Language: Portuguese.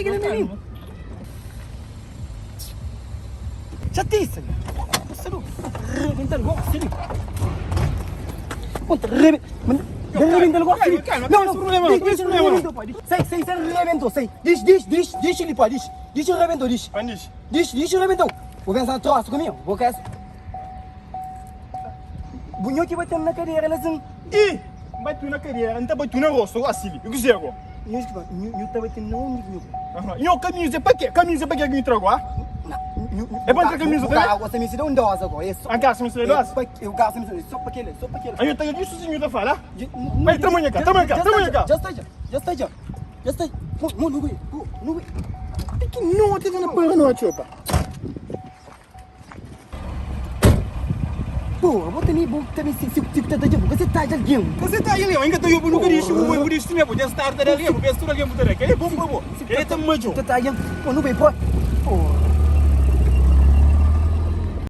que ele é menino? Chatice. Seru. Rebentar gol, seru. Ponta, rebentar gol, seru. Não, problema. Sai, rebentou, sai. Diz ele, pô, diz rebentou, diz. Diz rebentou. Vou pensar troço comigo, vou querer. Bunyo que vai ter na cadeira, elas não. E vai tu na cadeira, então vai tu na rosto, assim, o que você agora? Nyo vai ter não nyo. E o camisa para quê? Camisa para que me trago, ah? É bom ter camisa também? Você me se deu um dose agora. A casa me se deu dose? Eu gasto me só para aquele. Aí eu tenho isso sim, eu falo. Vai, tamanho cá. Já está. Não vai. Tem que não te dando para não chopa. Pô, vou ter se tá de você tá de alguém. Você tá aí, Leão, ainda tô eu no garicho, o garicho tinha podia estar ali, porque estou ali muito aquele bom. Ele tá muito. Tá aí. Pô, não vai pô.